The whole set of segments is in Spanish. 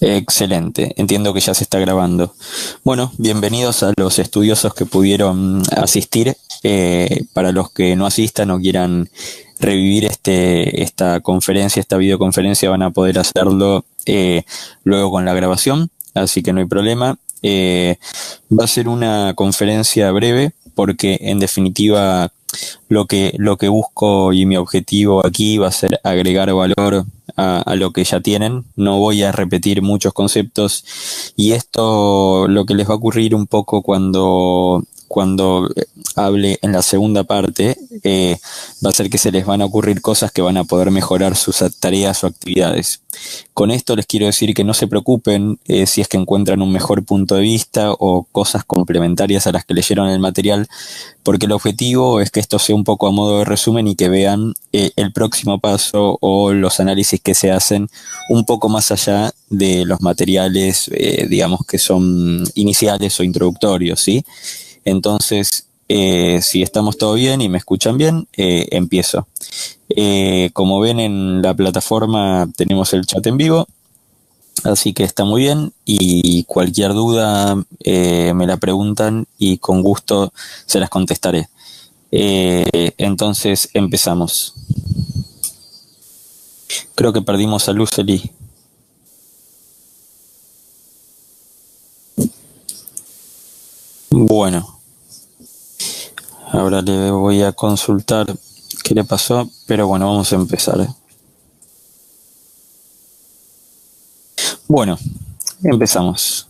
Excelente, entiendo que ya se está grabando. Bueno, bienvenidos a los estudiosos que pudieron asistir. Para los que no asistan o quieran revivir esta conferencia, esta videoconferencia, van a poder hacerlo luego con la grabación, así que no hay problema. Va a ser una conferencia breve porque en definitiva lo que busco y mi objetivo aquí va a ser agregar valor a lo que ya tienen. No voy a repetir muchos conceptos y esto lo que les va a ocurrir un poco cuando hable en la segunda parte, va a ser que se les van a ocurrir cosas que van a poder mejorar sus tareas o actividades. Con esto les quiero decir que no se preocupen si es que encuentran un mejor punto de vista o cosas complementarias a las que leyeron el material, porque el objetivo es que esto sea un poco a modo de resumen y que vean el próximo paso o los análisis que se hacen un poco más allá de los materiales, digamos, que son iniciales o introductorios, ¿sí? Entonces, si estamos todo bien y me escuchan bien, empiezo. Como ven en la plataforma tenemos el chat en vivo, así que está muy bien y cualquier duda me la preguntan y con gusto se las contestaré. Entonces empezamos. Creo que perdimos a Lucely. Bueno, ahora le voy a consultar qué le pasó, pero bueno, vamos a empezar. Bueno, empezamos.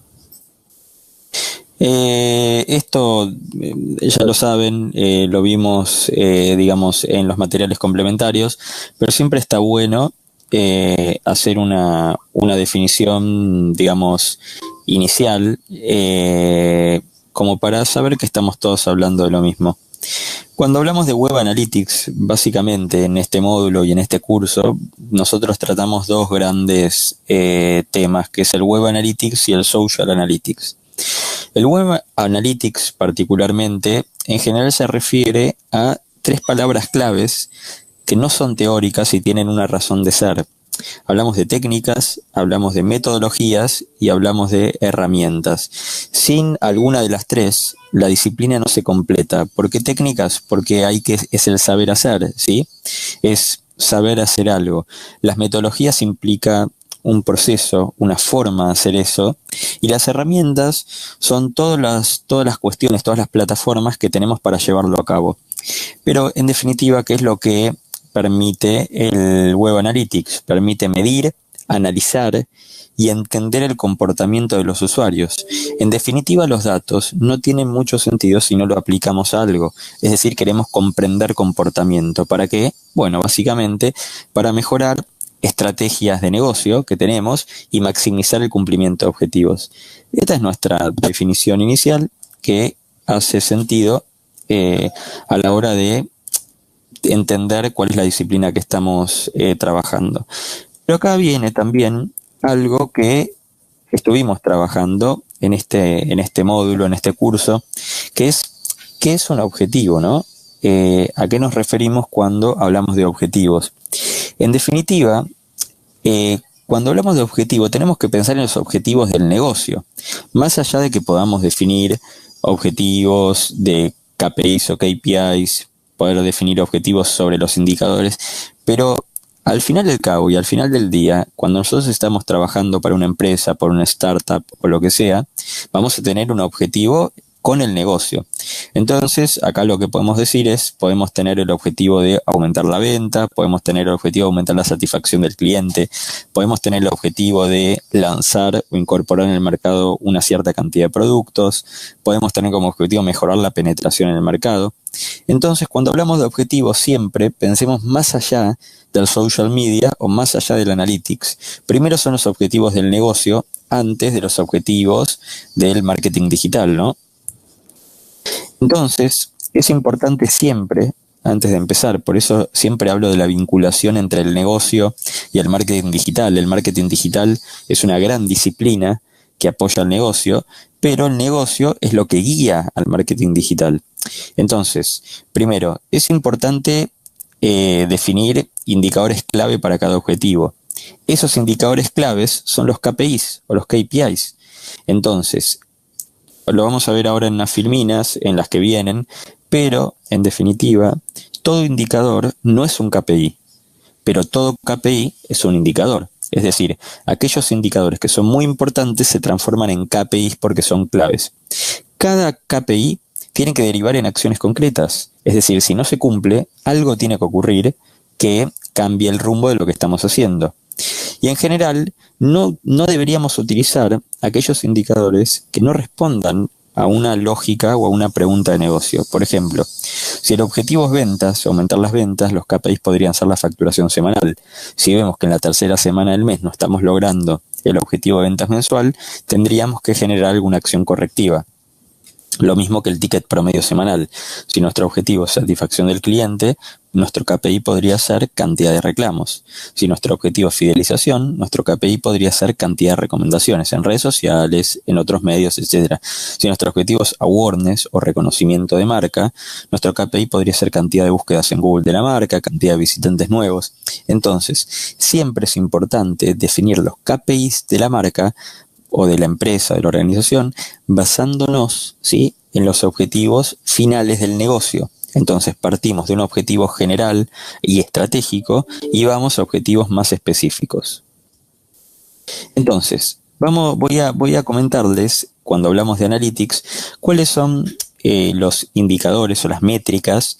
Esto ya lo saben, lo vimos, digamos, en los materiales complementarios, pero siempre está bueno hacer una definición, digamos, inicial, como para saber que estamos todos hablando de lo mismo. Cuando hablamos de Web Analytics, básicamente en este módulo y en este curso, nosotros tratamos dos grandes temas, que es el Web Analytics y el Social Analytics. El Web Analytics particularmente, en general se refiere a tres palabras claves que no son teóricas y tienen una razón de ser. Hablamos de técnicas, hablamos de metodologías y hablamos de herramientas. Sin alguna de las tres, la disciplina no se completa. ¿Por qué técnicas? Porque es el saber hacer, ¿sí? Es saber hacer algo. Las metodologías implica un proceso, una forma de hacer eso, y las herramientas son todas las cuestiones, todas las plataformas que tenemos para llevarlo a cabo. Pero en definitiva, ¿qué es lo que permite el Web Analytics? Permite medir, analizar y entender el comportamiento de los usuarios. En definitiva, los datos no tienen mucho sentido si no lo aplicamos a algo. Es decir, queremos comprender comportamiento. ¿Para qué? Bueno, básicamente para mejorar estrategias de negocio que tenemos y maximizar el cumplimiento de objetivos. Esta es nuestra definición inicial que hace sentido a la hora de entender cuál es la disciplina que estamos trabajando. Pero acá viene también algo que estuvimos trabajando en este módulo, en este curso, que es ¿qué es un objetivo, no? ¿A qué nos referimos cuando hablamos de objetivos? En definitiva, cuando hablamos de objetivo, tenemos que pensar en los objetivos del negocio. Más allá de que podamos definir objetivos de KPIs o KPIs, poder definir objetivos sobre los indicadores, pero al final del cabo y al final del día, cuando nosotros estamos trabajando para una empresa, por una startup o lo que sea, vamos a tener un objetivo con el negocio. Entonces, acá lo que podemos decir es, podemos tener el objetivo de aumentar la venta, podemos tener el objetivo de aumentar la satisfacción del cliente, podemos tener el objetivo de lanzar o incorporar en el mercado una cierta cantidad de productos, podemos tener como objetivo mejorar la penetración en el mercado. Entonces, cuando hablamos de objetivos, siempre pensemos más allá del social media o más allá del analytics. Primero son los objetivos del negocio antes de los objetivos del marketing digital, ¿no? Entonces, es importante siempre, antes de empezar, por eso siempre hablo de la vinculación entre el negocio y el marketing digital. El marketing digital es una gran disciplina que apoya al negocio, pero el negocio es lo que guía al marketing digital. Entonces, primero, es importante definir indicadores clave para cada objetivo. Esos indicadores claves son los KPIs o los KPIs. Entonces, lo vamos a ver ahora en unas filminas, en las que vienen, pero, en definitiva, todo indicador no es un KPI, pero todo KPI es un indicador. Es decir, aquellos indicadores que son muy importantes se transforman en KPIs porque son claves. Cada KPI tiene que derivar en acciones concretas. Es decir, si no se cumple, algo tiene que ocurrir que cambie el rumbo de lo que estamos haciendo. Y en general, no deberíamos utilizar aquellos indicadores que no respondan a una lógica o a una pregunta de negocio. Por ejemplo, si el objetivo es ventas, aumentar las ventas, los KPIs podrían ser la facturación semanal. Si vemos que en la tercera semana del mes no estamos logrando el objetivo de ventas mensual, tendríamos que generar alguna acción correctiva. Lo mismo que el ticket promedio semanal. Si nuestro objetivo es satisfacción del cliente, nuestro KPI podría ser cantidad de reclamos. Si nuestro objetivo es fidelización, nuestro KPI podría ser cantidad de recomendaciones en redes sociales, en otros medios, etc. Si nuestro objetivo es awareness o reconocimiento de marca, nuestro KPI podría ser cantidad de búsquedas en Google de la marca, cantidad de visitantes nuevos. Entonces, siempre es importante definir los KPIs de la marca o de la empresa, de la organización, basándonos, ¿sí?, en los objetivos finales del negocio. Entonces partimos de un objetivo general y estratégico y vamos a objetivos más específicos. Entonces, voy a comentarles, cuando hablamos de Analytics, cuáles son los indicadores o las métricas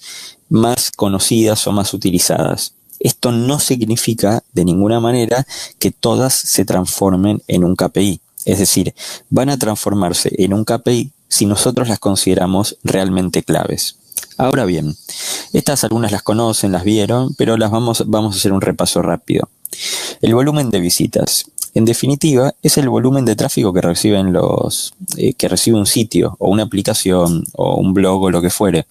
más conocidas o más utilizadas. Esto no significa de ninguna manera que todas se transformen en un KPI. Es decir, van a transformarse en un KPI si nosotros las consideramos realmente claves. Ahora bien, estas algunas las conocen, las vieron, pero vamos a hacer un repaso rápido. El volumen de visitas. En definitiva, es el volumen de tráfico que reciben que recibe un sitio o una aplicación o un blog o lo que fuere.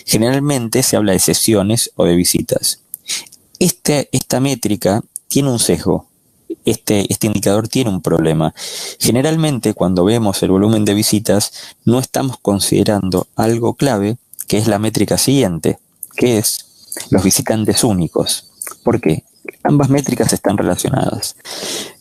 Generalmente se habla de sesiones o de visitas. Esta métrica tiene un sesgo. Este indicador tiene un problema. Generalmente, cuando vemos el volumen de visitas, no estamos considerando algo clave, que es la métrica siguiente, que es los visitantes únicos. ¿Por qué? Ambas métricas están relacionadas.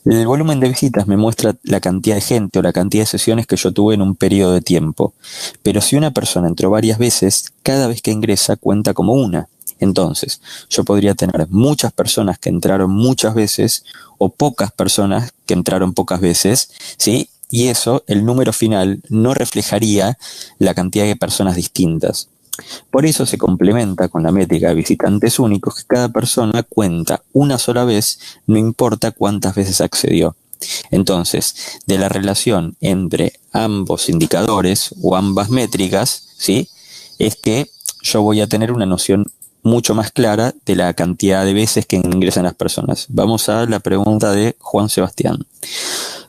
El volumen de visitas me muestra la cantidad de gente o la cantidad de sesiones que yo tuve en un periodo de tiempo. Pero si una persona entró varias veces, cada vez que ingresa cuenta como una. Entonces, yo podría tener muchas personas que entraron muchas veces o pocas personas que entraron pocas veces, ¿sí? Y eso, el número final, no reflejaría la cantidad de personas distintas. Por eso se complementa con la métrica de visitantes únicos, que cada persona cuenta una sola vez, no importa cuántas veces accedió. Entonces, de la relación entre ambos indicadores o ambas métricas, ¿sí?, es que yo voy a tener una noción mucho más clara de la cantidad de veces que ingresan las personas. Vamos a la pregunta de Juan Sebastián.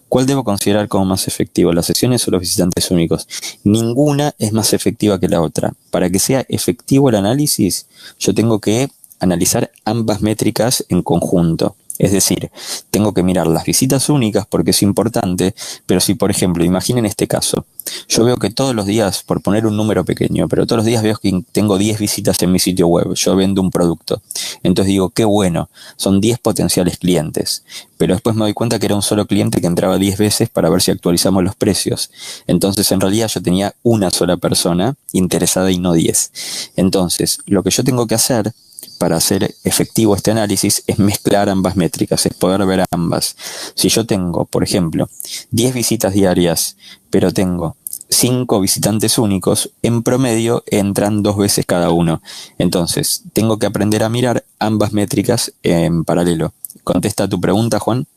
¿Cuál debo considerar como más efectivo, las sesiones o los visitantes únicos? Ninguna es más efectiva que la otra. Para que sea efectivo el análisis, yo tengo que analizar ambas métricas en conjunto. Es decir, tengo que mirar las visitas únicas porque es importante, pero si, por ejemplo, imaginen este caso, yo veo que todos los días, por poner un número pequeño, pero todos los días veo que tengo 10 visitas en mi sitio web, yo vendo un producto. Entonces digo, qué bueno, son 10 potenciales clientes. Pero después me doy cuenta que era un solo cliente que entraba 10 veces para ver si actualizamos los precios. Entonces, en realidad yo tenía una sola persona interesada y no 10. Entonces, lo que yo tengo que hacer para hacer efectivo este análisis es mezclar ambas métricas, es poder ver ambas. Si yo tengo, por ejemplo, 10 visitas diarias, pero tengo 5 visitantes únicos, en promedio entran 2 veces cada uno. Entonces, tengo que aprender a mirar ambas métricas en paralelo. ¿Contesta tu pregunta, Juan?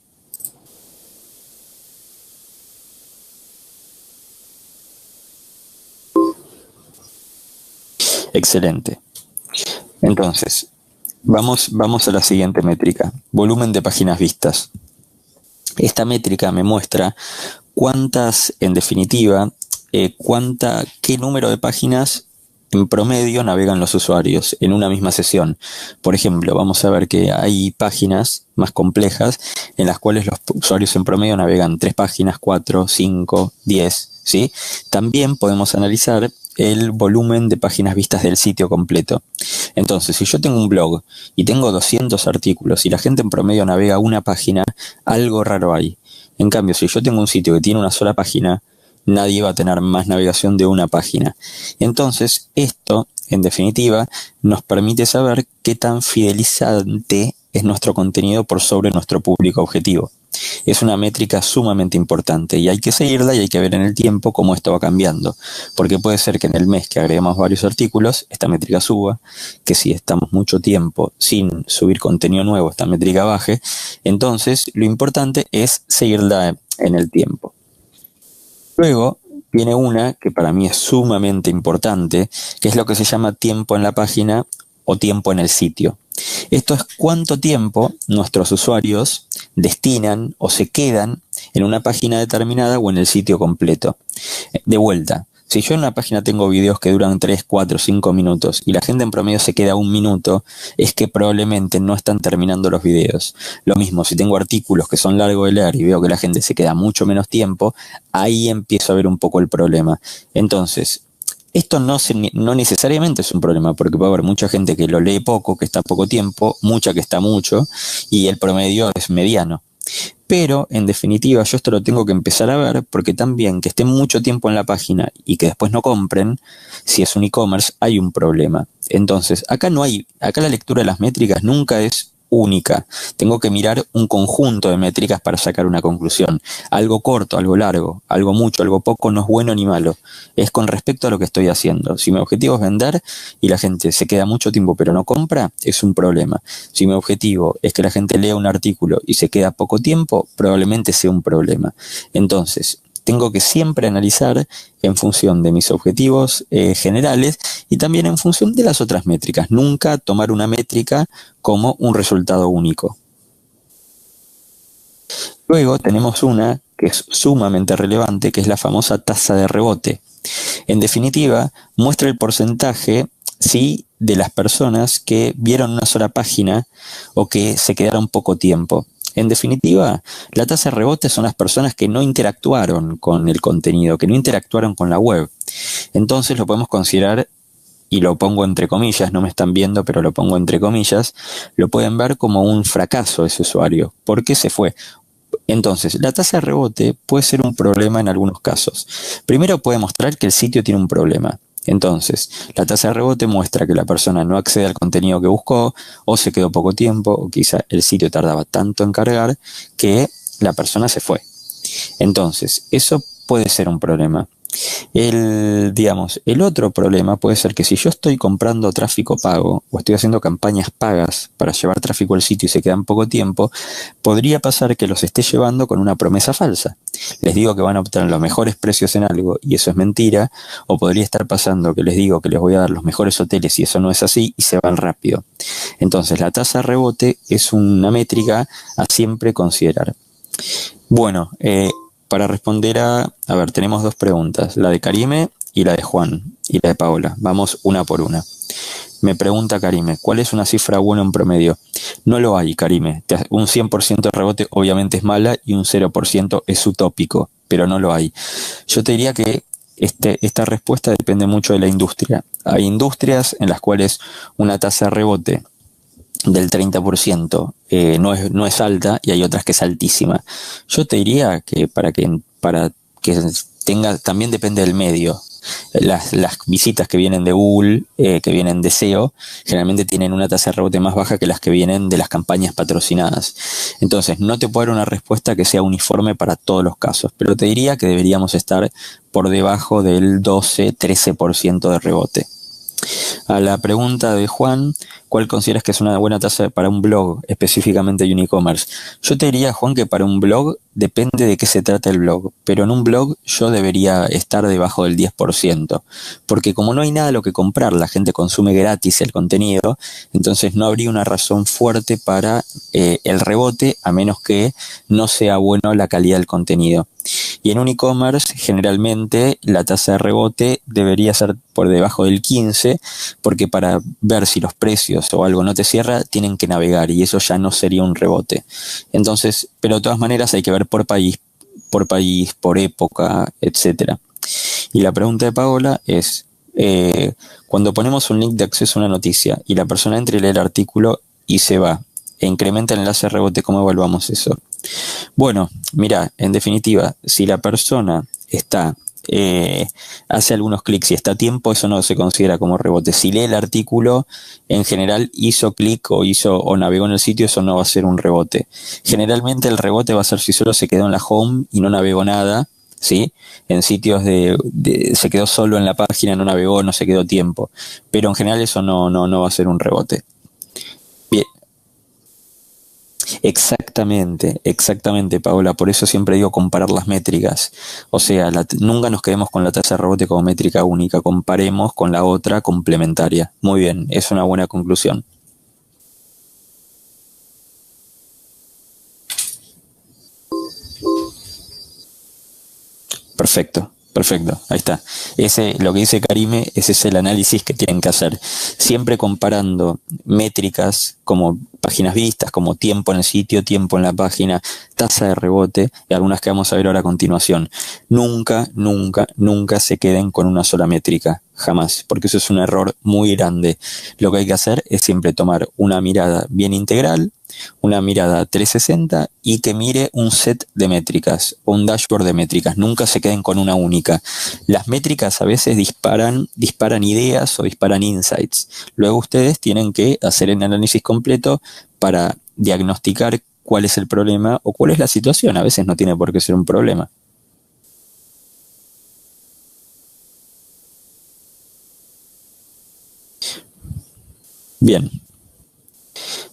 Excelente. Entonces, vamos a la siguiente métrica, volumen de páginas vistas. Esta métrica me muestra cuántas, en definitiva, qué número de páginas en promedio navegan los usuarios en una misma sesión. Por ejemplo, vamos a ver que hay páginas más complejas en las cuales los usuarios en promedio navegan 3 páginas, 4, 5, 10, ¿sí? También podemos analizar el volumen de páginas vistas del sitio completo. Entonces, si yo tengo un blog y tengo 200 artículos y la gente en promedio navega una página, algo raro hay. En cambio, si yo tengo un sitio que tiene una sola página, nadie va a tener más navegación de una página. Entonces, esto, en definitiva, nos permite saber qué tan fidelizante es nuestro contenido por sobre nuestro público objetivo. Es una métrica sumamente importante y hay que seguirla y hay que ver en el tiempo cómo esto va cambiando, porque puede ser que en el mes que agreguemos varios artículos, esta métrica suba, que si estamos mucho tiempo sin subir contenido nuevo, esta métrica baje. Entonces, lo importante es seguirla en el tiempo. Luego viene una que para mí es sumamente importante, que es lo que se llama tiempo en la página o tiempo en el sitio. Esto es cuánto tiempo nuestros usuarios destinan o se quedan en una página determinada o en el sitio completo. De vuelta, si yo en una página tengo videos que duran 3, 4, 5 minutos y la gente en promedio se queda 1 minuto, es que probablemente no están terminando los videos. Lo mismo, si tengo artículos que son largos de leer y veo que la gente se queda mucho menos tiempo, ahí empiezo a ver un poco el problema. Entonces, esto no necesariamente es un problema, porque puede haber mucha gente que lo lee poco, que está poco tiempo, mucha que está mucho, y el promedio es mediano. Pero, en definitiva, yo esto lo tengo que empezar a ver, porque también que estén mucho tiempo en la página y que después no compren, si es un e-commerce, hay un problema. Entonces, acá la lectura de las métricas nunca es única. Tengo que mirar un conjunto de métricas para sacar una conclusión. Algo corto, algo largo, algo mucho, algo poco, no es bueno ni malo. Es con respecto a lo que estoy haciendo. Si mi objetivo es vender y la gente se queda mucho tiempo pero no compra, es un problema. Si mi objetivo es que la gente lea un artículo y se queda poco tiempo, probablemente sea un problema. Entonces, tengo que siempre analizar en función de mis objetivos generales y también en función de las otras métricas. Nunca tomar una métrica como un resultado único. Luego tenemos una que es sumamente relevante, que es la famosa tasa de rebote. En definitiva, muestra el porcentaje, ¿sí?, de las personas que vieron una sola página o que se quedaron poco tiempo. En definitiva, la tasa de rebote son las personas que no interactuaron con el contenido, que no interactuaron con la web. Entonces lo podemos considerar, y lo pongo entre comillas, no me están viendo, pero lo pongo entre comillas, lo pueden ver como un fracaso ese usuario, porque se fue. Entonces, la tasa de rebote puede ser un problema en algunos casos. Primero puede mostrar que el sitio tiene un problema. Entonces, la tasa de rebote muestra que la persona no accede al contenido que buscó, o se quedó poco tiempo, o quizá el sitio tardaba tanto en cargar que la persona se fue. Entonces, eso puede ser un problema. El otro problema puede ser que si yo estoy comprando tráfico pago o estoy haciendo campañas pagas para llevar tráfico al sitio y se quedan poco tiempo, podría pasar que los esté llevando con una promesa falsa. Les digo que van a obtener los mejores precios en algo y eso es mentira, o podría estar pasando que les digo que les voy a dar los mejores hoteles y eso no es así y se van rápido. Entonces la tasa de rebote es una métrica a siempre considerar. Bueno, para responder a ver, tenemos 2 preguntas, la de Karime y la de Juan, y la de Paola. Vamos una por una. Me pregunta Karime, ¿cuál es una cifra buena en promedio? No lo hay, Karime. Un 100% de rebote obviamente es mala y un 0% es utópico, pero no lo hay. Yo te diría que esta respuesta depende mucho de la industria. Hay industrias en las cuales una tasa de rebote del 30% no es alta y hay otras que es altísima. Yo te diría que para que tenga, también depende del medio. Las visitas que vienen de Google, que vienen de SEO, generalmente tienen una tasa de rebote más baja que las que vienen de las campañas patrocinadas. Entonces, no te puedo dar una respuesta que sea uniforme para todos los casos, pero te diría que deberíamos estar por debajo del 12-13% de rebote. A la pregunta de Juan, ¿cuál consideras que es una buena tasa para un blog, específicamente de un e-commerce? Yo te diría, Juan, que para un blog depende de qué se trata el blog, pero en un blog yo debería estar debajo del 10%, porque como no hay nada a lo que comprar, la gente consume gratis el contenido, entonces no habría una razón fuerte para el rebote, a menos que no sea bueno la calidad del contenido. Y en un e-commerce, generalmente, la tasa de rebote debería ser por debajo del 15%, porque para ver si los precios o algo no te cierra, tienen que navegar, y eso ya no sería un rebote. Entonces, pero de todas maneras hay que ver por país, por época, etcétera. Y la pregunta de Paola es, Cuando ponemos un link de acceso a una noticia y la persona entra y lee el artículo y se va, e incrementa el enlace de rebote, ¿cómo evaluamos eso? Bueno, mira, en definitiva, si la persona hace algunos clics y está a tiempo, eso no se considera como rebote. Si lee el artículo, en general hizo clic o navegó en el sitio, eso no va a ser un rebote. Generalmente el rebote va a ser si solo se quedó en la home y no navegó nada, ¿sí? En sitios se quedó solo en la página, no navegó, no se quedó tiempo. Pero en general eso no va a ser un rebote. Bien. Exactamente, Paola. Por eso siempre digo comparar las métricas. O sea, nunca nos quedemos con la tasa de rebote como métrica única. Comparemos con la otra complementaria. Muy bien, es una buena conclusión. Perfecto. Ahí está. Lo que dice Karime, ese es el análisis que tienen que hacer. Siempre comparando métricas como páginas vistas, como tiempo en el sitio, tiempo en la página, tasa de rebote, y algunas que vamos a ver ahora a continuación. Nunca se queden con una sola métrica. Jamás, porque eso es un error muy grande. Lo que hay que hacer es siempre tomar una mirada bien integral, una mirada 360 y que mire un set de métricas o un dashboard de métricas. Nunca se queden con una única. Las métricas a veces disparan ideas o disparan insights. Luego ustedes tienen que hacer el análisis completo para diagnosticar cuál es el problema o cuál es la situación. A veces no tiene por qué ser un problema. Bien,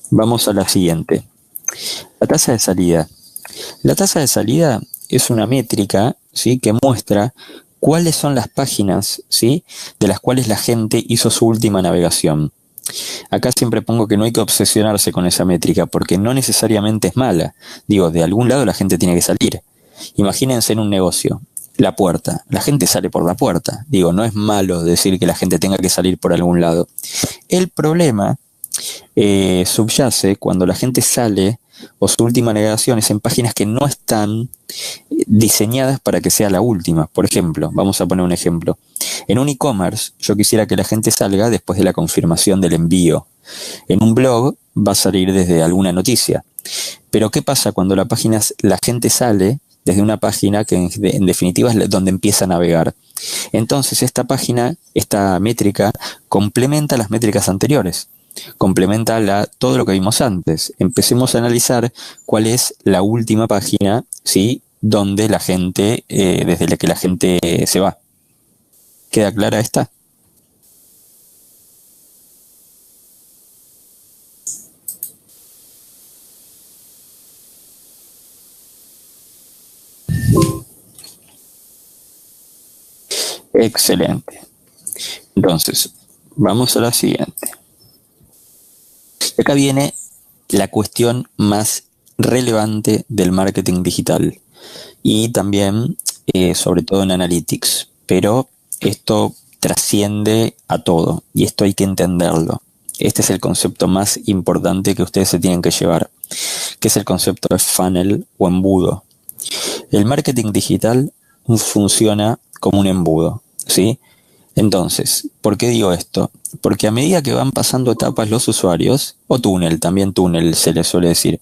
vamos a la siguiente. La tasa de salida. La tasa de salida es una métrica, ¿sí?, que muestra cuáles son las páginas, ¿sí?, de las cuales la gente hizo su última navegación. Acá siempre pongo que no hay que obsesionarse con esa métrica porque no necesariamente es mala. Digo, de algún lado la gente tiene que salir. Imagínense en un negocio, la puerta. La gente sale por la puerta. Digo, no es malo decir que la gente tenga que salir por algún lado. El problema subyace cuando la gente sale o su última navegación es en páginas que no están diseñadas para que sea la última. Por ejemplo, vamos a poner un ejemplo. En un e-commerce, yo quisiera que la gente salga después de la confirmación del envío. En un blog va a salir desde alguna noticia. Pero ¿qué pasa cuando la gente sale desde una página que en definitiva es donde empieza a navegar? Entonces esta métrica, complementa las métricas anteriores. Complementa todo lo que vimos antes. Empecemos a analizar cuál es la última página, ¿sí?, donde la gente, desde la que la gente se va. ¿Queda clara esta? Excelente. Entonces, vamos a la siguiente. Acá viene la cuestión más relevante del marketing digital y también, sobre todo en Analytics, pero esto trasciende a todo y esto hay que entenderlo. Este es el concepto más importante que ustedes se tienen que llevar, que es el concepto de funnel o embudo. El marketing digital funciona como un embudo, ¿sí? Entonces, ¿por qué digo esto? Porque a medida que van pasando etapas los usuarios, o también túnel se les suele decir,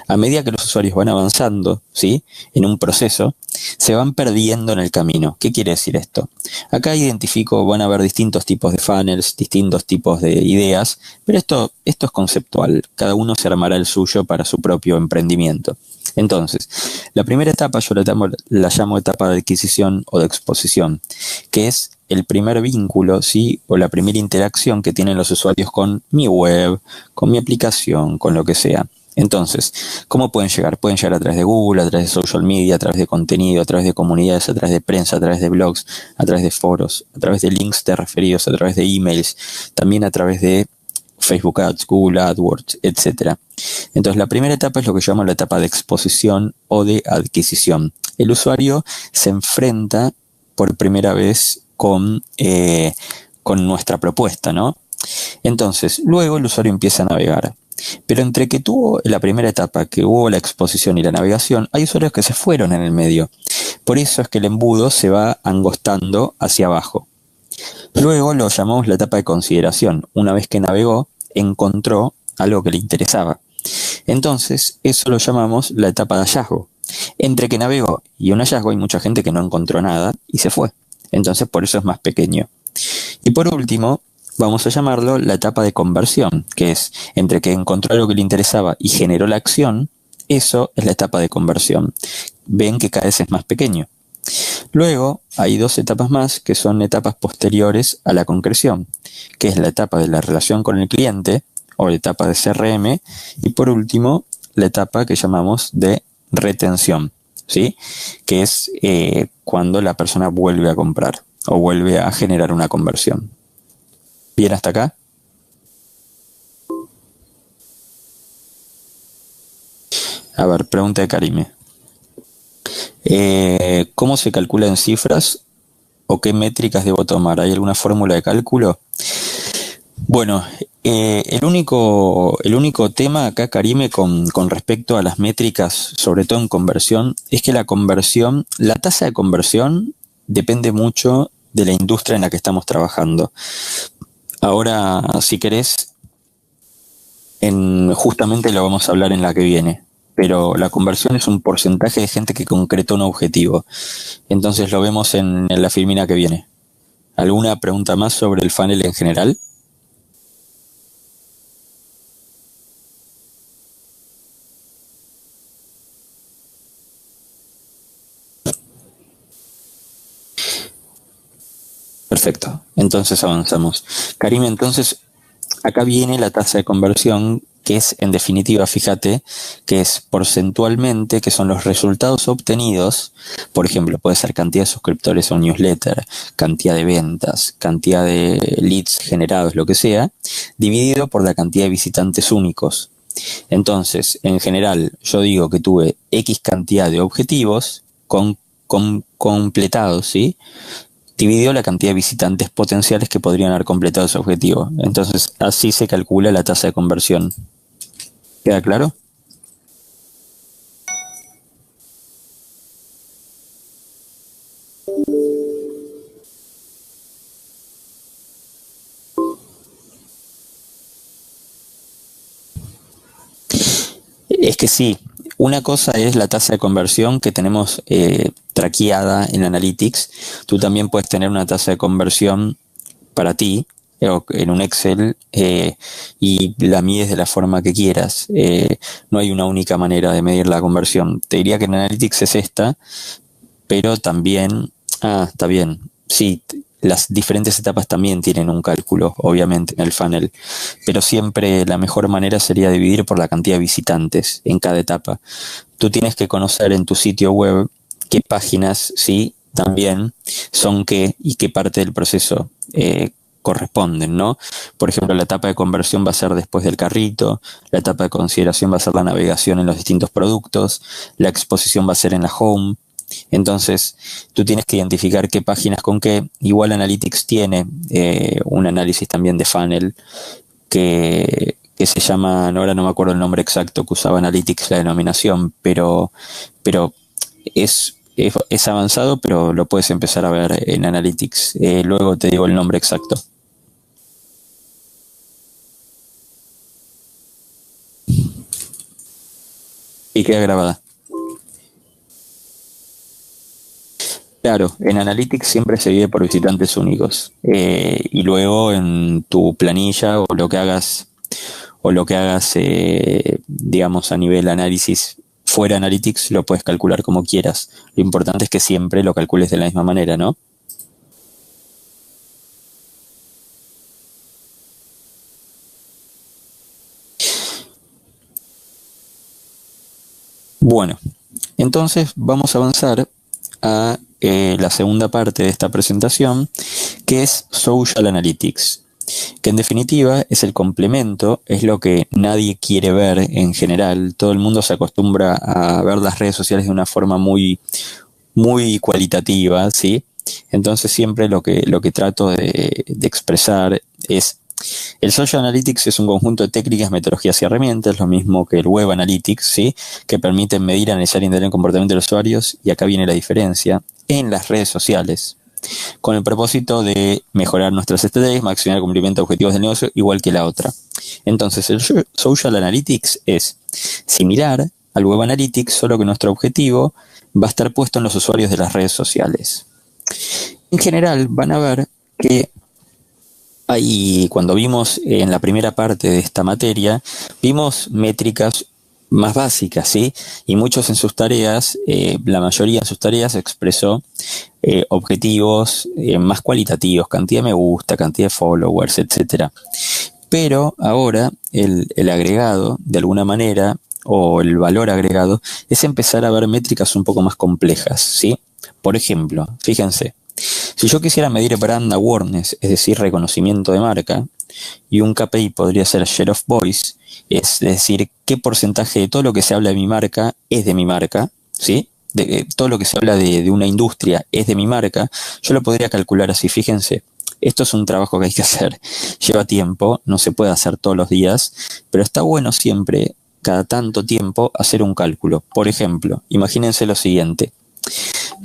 a medida que los usuarios van avanzando, ¿sí?, en un proceso, se van perdiendo en el camino. ¿Qué quiere decir esto? Acá van a haber distintos tipos de funnels, distintos tipos de ideas, pero esto es conceptual. Cada uno se armará el suyo para su propio emprendimiento. Entonces, la primera etapa yo la llamo etapa de adquisición o de exposición, que es el primer vínculo, ¿sí?, o la primera interacción que tienen los usuarios con mi web, con mi aplicación, con lo que sea. Entonces, ¿cómo pueden llegar? Pueden llegar a través de Google, a través de social media, a través de contenido, a través de comunidades, a través de prensa, a través de blogs, a través de foros, a través de links de referidos, a través de emails, también a través de Facebook Ads, Google AdWords, etc. Entonces, la primera etapa es lo que yo llamo la etapa de exposición o de adquisición. El usuario se enfrenta por primera vez con nuestra propuesta, ¿no? Entonces, luego el usuario empieza a navegar. Pero entre que tuvo la primera etapa, que hubo la exposición y la navegación, hay usuarios que se fueron en el medio. Por eso es que el embudo se va angostando hacia abajo. Luego lo llamamos la etapa de consideración. Una vez que navegó, encontró algo que le interesaba. Entonces, eso lo llamamos la etapa de hallazgo. Entre que navegó y un hallazgo hay mucha gente que no encontró nada y se fue. Entonces, por eso es más pequeño. Y por último, vamos a llamarlo la etapa de conversión, que es entre que encontró algo que le interesaba y generó la acción, eso es la etapa de conversión. Ven que cada vez es más pequeño. Luego hay dos etapas más que son etapas posteriores a la concreción, que es la etapa de la relación con el cliente o la etapa de CRM y por último la etapa que llamamos de retención, ¿sí? Que es cuando la persona vuelve a comprar o vuelve a generar una conversión. ¿Bien hasta acá? A ver, pregunta de Karime. ¿Cómo se calcula en cifras o qué métricas debo tomar? ¿Hay alguna fórmula de cálculo? Bueno, el único tema acá, Karime, con respecto a las métricas, sobre todo en conversión, es que la tasa de conversión depende mucho de la industria en la que estamos trabajando. Ahora, si querés, justamente lo vamos a hablar en la que viene, pero la conversión es un porcentaje de gente que concretó un objetivo. Entonces lo vemos en la filmina que viene. ¿Alguna pregunta más sobre el funnel en general? Perfecto, entonces avanzamos. Karim, entonces acá viene la tasa de conversión, que es en definitiva, fíjate, que es porcentualmente, que son los resultados obtenidos, por ejemplo, puede ser cantidad de suscriptores a un newsletter, cantidad de ventas, cantidad de leads generados, lo que sea, dividido por la cantidad de visitantes únicos. Entonces, en general, yo digo que tuve X cantidad de objetivos completados, ¿sí? Dividió la cantidad de visitantes potenciales que podrían haber completado ese objetivo. Entonces, así se calcula la tasa de conversión. ¿Queda claro? Es que sí, una cosa es la tasa de conversión que tenemos traqueada en Analytics. Tú también puedes tener una tasa de conversión para ti en un Excel y la mides de la forma que quieras. No hay una única manera de medir la conversión. Te diría que en Analytics es esta, pero también, está bien, sí, las diferentes etapas también tienen un cálculo, obviamente, en el funnel, pero siempre la mejor manera sería dividir por la cantidad de visitantes en cada etapa. Tú tienes que conocer en tu sitio web qué páginas, sí, también son qué y qué parte del proceso corresponden, ¿no? Por ejemplo, la etapa de conversión va a ser después del carrito, la etapa de consideración va a ser la navegación en los distintos productos, la exposición va a ser en la home. Entonces, tú tienes que identificar qué páginas con qué. Igual Analytics tiene un análisis también de funnel que se llama, ahora no me acuerdo el nombre exacto que usaba Analytics, la denominación, pero es avanzado, pero lo puedes empezar a ver en Analytics. Luego te digo el nombre exacto. Y queda grabada. Claro, en Analytics siempre se divide por visitantes únicos. Y luego en tu planilla o lo que hagas, digamos, a nivel análisis fuera Analytics, lo puedes calcular como quieras. Lo importante es que siempre lo calcules de la misma manera, ¿no? Bueno, entonces vamos a avanzar a la segunda parte de esta presentación, que es Social Analytics, que en definitiva es el complemento, es lo que nadie quiere ver en general. Todo el mundo se acostumbra a ver las redes sociales de una forma muy, muy cualitativa, ¿sí? Entonces siempre lo que trato de expresar es: el Social Analytics es un conjunto de técnicas, metodologías y herramientas, lo mismo que el Web Analytics, ¿sí? Que permiten medir, analizar y entender el comportamiento de los usuarios, y acá viene la diferencia, en las redes sociales. con el propósito de mejorar nuestras estrategias, maximizar el cumplimiento de objetivos del negocio, igual que la otra. Entonces, el Social Analytics es similar al Web Analytics, solo que nuestro objetivo va a estar puesto en los usuarios de las redes sociales. En general, van a ver que ahí, cuando vimos en la primera parte de esta materia, vimos métricas más básicas, ¿sí? Y muchos en sus tareas, la mayoría en sus tareas expresó objetivos más cualitativos, cantidad de me gusta, cantidad de followers, etcétera. Pero ahora el agregado, de alguna manera, o el valor agregado, es empezar a ver métricas un poco más complejas, ¿sí? Por ejemplo, fíjense, si yo quisiera medir brand awareness, es decir, reconocimiento de marca, y un KPI podría ser share of voice, es decir, qué porcentaje de todo lo que se habla de mi marca es de mi marca, ¿sí? Todo lo que se habla de una industria es de mi marca, yo lo podría calcular así, fíjense. Esto es un trabajo que hay que hacer, lleva tiempo, no se puede hacer todos los días, pero está bueno siempre, cada tanto tiempo, hacer un cálculo. Por ejemplo, imagínense lo siguiente,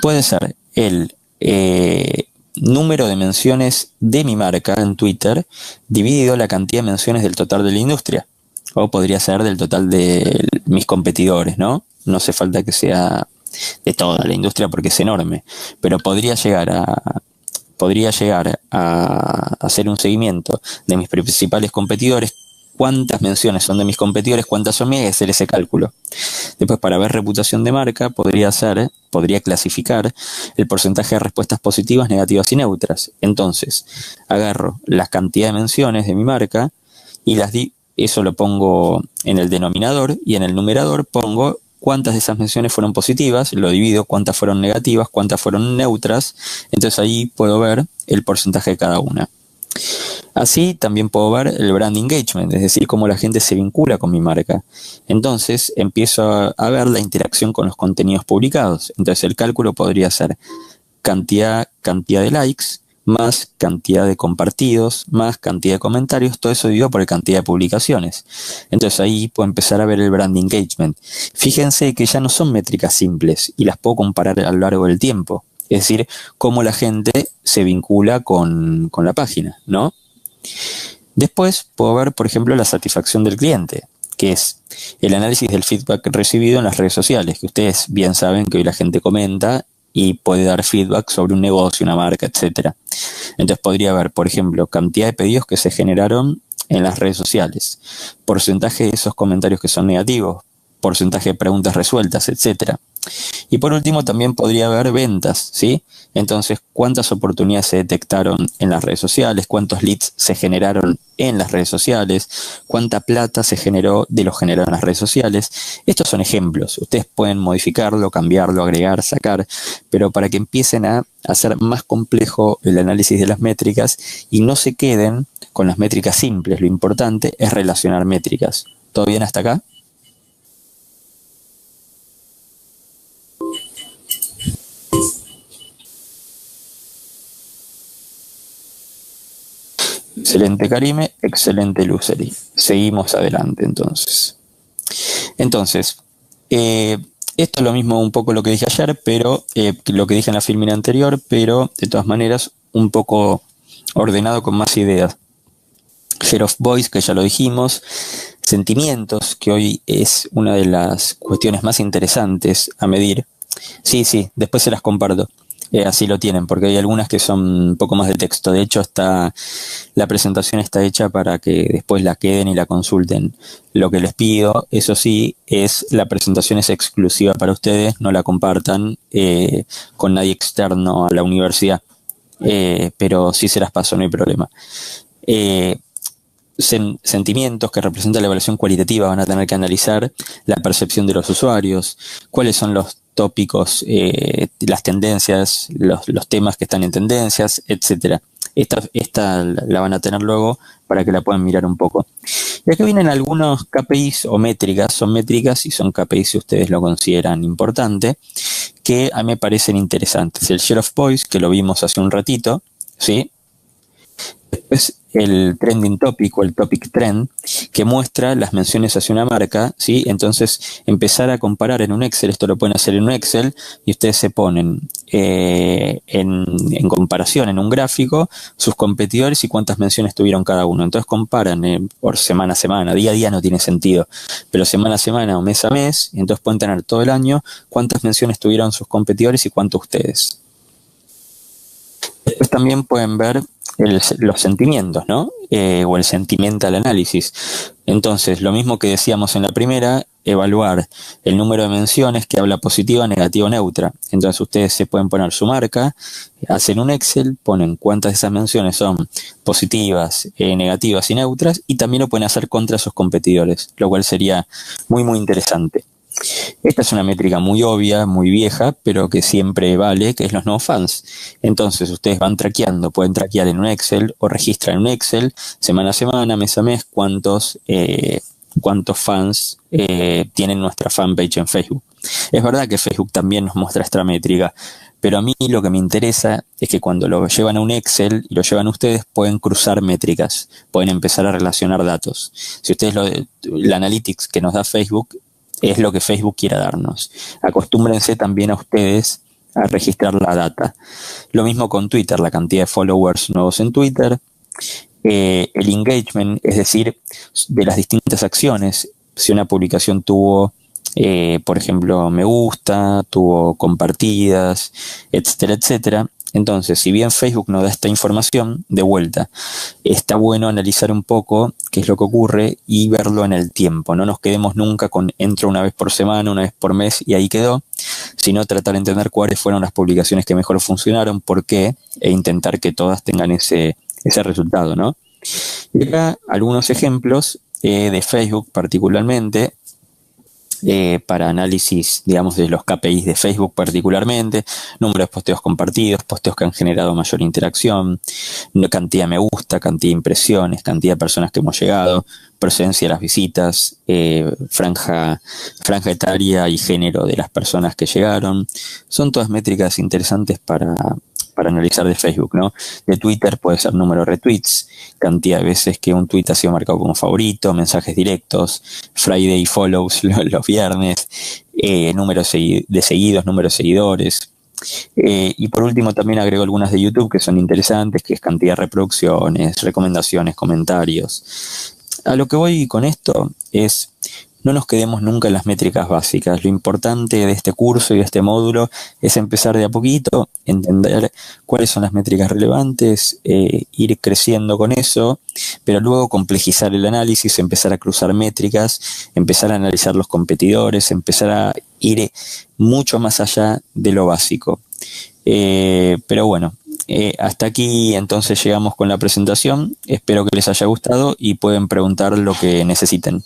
puede ser el número de menciones de mi marca en Twitter dividido la cantidad de menciones del total de la industria. O podría ser del total de mis competidores, ¿no? No hace falta que sea de toda la industria porque es enorme. Pero podría llegar a hacer un seguimiento de mis principales competidores. Cuántas menciones son de mis competidores, cuántas son mías, y hacer ese cálculo. Después, para ver reputación de marca, podría clasificar el porcentaje de respuestas positivas, negativas y neutras. Entonces, agarro la cantidad de menciones de mi marca y eso lo pongo en el denominador, y en el numerador pongo cuántas de esas menciones fueron positivas, lo divido, cuántas fueron negativas, cuántas fueron neutras. Entonces ahí puedo ver el porcentaje de cada una. Así también puedo ver el brand engagement, es decir, cómo la gente se vincula con mi marca. Entonces empiezo a ver la interacción con los contenidos publicados. Entonces el cálculo podría ser cantidad de likes, más cantidad de compartidos, más cantidad de comentarios, todo eso dividido por la cantidad de publicaciones. Entonces ahí puedo empezar a ver el brand engagement. Fíjense que ya no son métricas simples y las puedo comparar a lo largo del tiempo. Es decir, cómo la gente se vincula con la página, ¿no? Después puedo ver, por ejemplo, la satisfacción del cliente, que es el análisis del feedback recibido en las redes sociales, que ustedes bien saben que hoy la gente comenta y puede dar feedback sobre un negocio, una marca, etcétera. Entonces podría ver, por ejemplo, cantidad de pedidos que se generaron en las redes sociales, porcentaje de esos comentarios que son negativos, porcentaje de preguntas resueltas, etcétera. Y por último también podría haber ventas, ¿sí? Entonces, ¿cuántas oportunidades se detectaron en las redes sociales? ¿Cuántos leads se generaron en las redes sociales? ¿Cuánta plata se generó de lo generado en las redes sociales? Estos son ejemplos. Ustedes pueden modificarlo, cambiarlo, agregar, sacar, pero para que empiecen a hacer más complejo el análisis de las métricas y no se queden con las métricas simples. Lo importante es relacionar métricas. ¿Todo bien hasta acá? Excelente, Karime, excelente, Lucely. Seguimos adelante entonces. Esto es lo mismo un poco lo que dije ayer, pero lo que dije en la filmina anterior, pero de todas maneras un poco ordenado con más ideas. Share of voice, que ya lo dijimos. Sentimientos, que hoy es una de las cuestiones más interesantes a medir. Sí, después se las comparto. Así lo tienen, porque hay algunas que son un poco más de texto. De hecho, la presentación está hecha para que después la queden y la consulten. Lo que les pido, eso sí, la presentación es exclusiva para ustedes, no la compartan con nadie externo a la universidad. Pero sí se las paso, no hay problema. Sentimientos, que representan la evaluación cualitativa, van a tener que analizar la percepción de los usuarios, cuáles son los tópicos, las tendencias, los temas que están en tendencias, etcétera. Esta la van a tener luego para que la puedan mirar un poco. Y acá vienen algunos KPIs o métricas, son métricas y son KPIs si ustedes lo consideran importante, que a mí me parecen interesantes. El share of voice, que lo vimos hace un ratito, ¿sí? Después el trending topic o el topic trend que muestra las menciones hacia una marca, ¿sí? Entonces, empezar a comparar en un Excel, esto lo pueden hacer en un Excel, y ustedes se ponen en comparación, en un gráfico, sus competidores y cuántas menciones tuvieron cada uno. Entonces comparan por semana a semana, día a día no tiene sentido, pero semana a semana o mes a mes, y entonces pueden tener todo el año cuántas menciones tuvieron sus competidores y cuánto ustedes. Después también pueden ver los sentimientos, ¿no? O el sentimental análisis. Entonces, lo mismo que decíamos en la primera, evaluar el número de menciones que habla positiva, negativa o neutra. Entonces, ustedes se pueden poner su marca, hacen un Excel, ponen cuántas de esas menciones son positivas, negativas y neutras, y también lo pueden hacer contra sus competidores, lo cual sería muy, muy interesante. Esta es una métrica muy obvia, muy vieja, pero que siempre vale, que es los nuevos fans. Entonces ustedes van traqueando, pueden traquear en un Excel o registran en un Excel, semana a semana, mes a mes, cuántos fans tienen nuestra fanpage en Facebook. Es verdad que Facebook también nos muestra esta métrica, pero a mí lo que me interesa es que cuando lo llevan a un Excel y lo llevan ustedes, pueden cruzar métricas, pueden empezar a relacionar datos. Si ustedes el Analytics que nos da Facebook es lo que Facebook quiera darnos. Acostúmbrense también a ustedes a registrar la data. Lo mismo con Twitter, la cantidad de followers nuevos en Twitter, el engagement, es decir, de las distintas acciones. Si una publicación tuvo, por ejemplo, me gusta, tuvo compartidas, etcétera, etcétera. Entonces, si bien Facebook nos da esta información, de vuelta, está bueno analizar un poco qué es lo que ocurre y verlo en el tiempo. No nos quedemos nunca con entro una vez por semana, una vez por mes y ahí quedó, sino tratar de entender cuáles fueron las publicaciones que mejor funcionaron, por qué, e intentar que todas tengan ese resultado, ¿no? Y acá algunos ejemplos de Facebook particularmente, para análisis, digamos, de los KPIs de Facebook particularmente, número de posteos compartidos, posteos que han generado mayor interacción, cantidad de me gusta, cantidad de impresiones, cantidad de personas que hemos llegado, presencia de las visitas, franja etaria y género de las personas que llegaron. Son todas métricas interesantes para analizar de Facebook, ¿no? De Twitter puede ser número de retweets, cantidad de veces que un tweet ha sido marcado como favorito, mensajes directos, Friday follows los viernes, número de seguidos, número de seguidores. Y por último también agrego algunas de YouTube que son interesantes, que es cantidad de reproducciones, recomendaciones, comentarios. A lo que voy con esto es, no nos quedemos nunca en las métricas básicas. Lo importante de este curso y de este módulo es empezar de a poquito, entender cuáles son las métricas relevantes, ir creciendo con eso, pero luego complejizar el análisis, empezar a cruzar métricas, empezar a analizar los competidores, empezar a ir mucho más allá de lo básico. Pero bueno, hasta aquí entonces llegamos con la presentación. Espero que les haya gustado y pueden preguntar lo que necesiten.